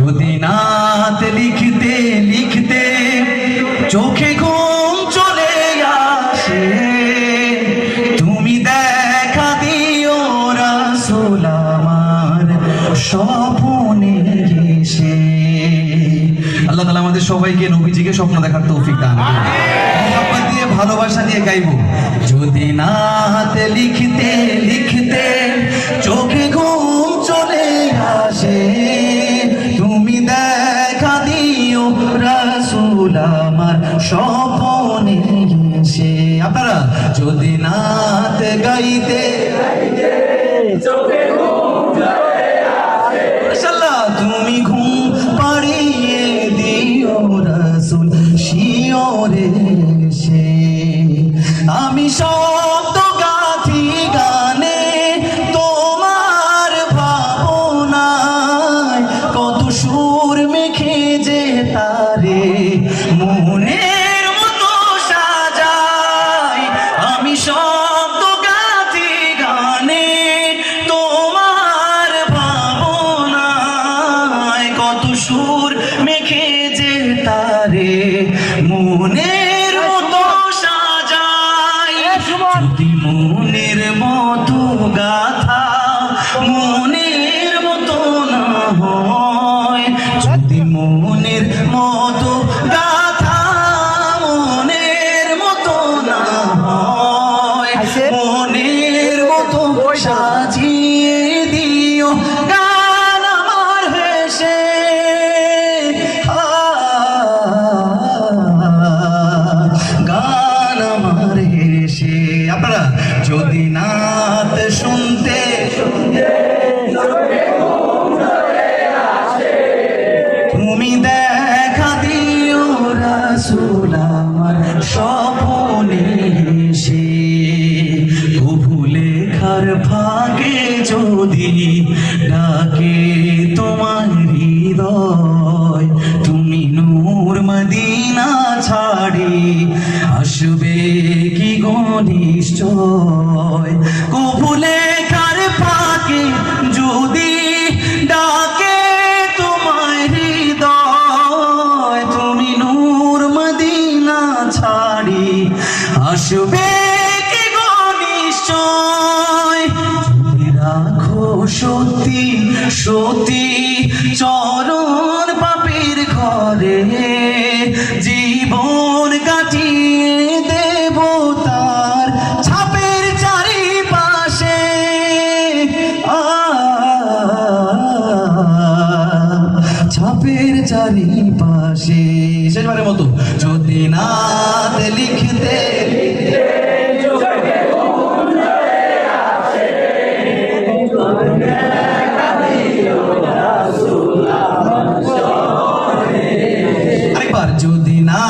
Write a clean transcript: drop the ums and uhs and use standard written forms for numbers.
যদি নাত লিখতে লিখতে চোখে ঘুম চলে আসে, তুমি দেখা দিও রাসূল আমার স্বপ্নে এসে। আল্লাহ তাআলা আমাদের সবাইকে নবীজিকে স্বপ্ন দেখার তৌফিক দান করুন। মোহাব্বত দিয়ে ভালোবাসা দিয়ে গাইবো। যদি নাত লিখতে লিখতে চোখে ঘুম চলে আসে, তুমি দেখা দিও রাসূল আমার স্বপ্নে এসে। আপনারা যদি নাত গাইতে চোখে ঘুম চলে আসে, মাশাআল্লাহ তুমি ঘুম পাড়িয়ে দিও রাসূল শিওরে এসে। আমি শব্দ গাথি গানে তোমার ভাবনায়, কত সুর মেখে যে তারে মনের মতো সাজাই। আমি শব্দ গাথি গানে তোমার ভাবনায়, কত সুর মেখে যে তারে মনের মতো সাজাই। যদি মনের মতো গাথা মনের মতো না হয়, যদি মনের মতো গাথা মনের মতো না হয়, মনের মতো সাজিয়ে দিও গান আমার হেসে। গান আমার হেসে। আপনারা যদি নাত শুনতে তুমি দেখা দিও রাসূল আমার স্বপ্নে এসে। কবু লেখার ফাঁকে যদি ডাকে তোমার হৃদয়, তুমি নূর মদিনা ছাড়ি আসবে কি নিশ্চয়। কবু লেখার ফাঁকে যদি ডাকে তোমার হৃদয়, তুমি নূর মদিনা ছাড়ি আসবে কি নিশ্চয়। যদি রাখো সত্যি সত্যি চরণ পাপের ঘরে, জীবন কাটিয়ে দেব তার ছাপের চারিপাশে। ছাপের চারিপাশে। শেষবারের মতো যদি নাত লিখতে আরেকবার, যদি না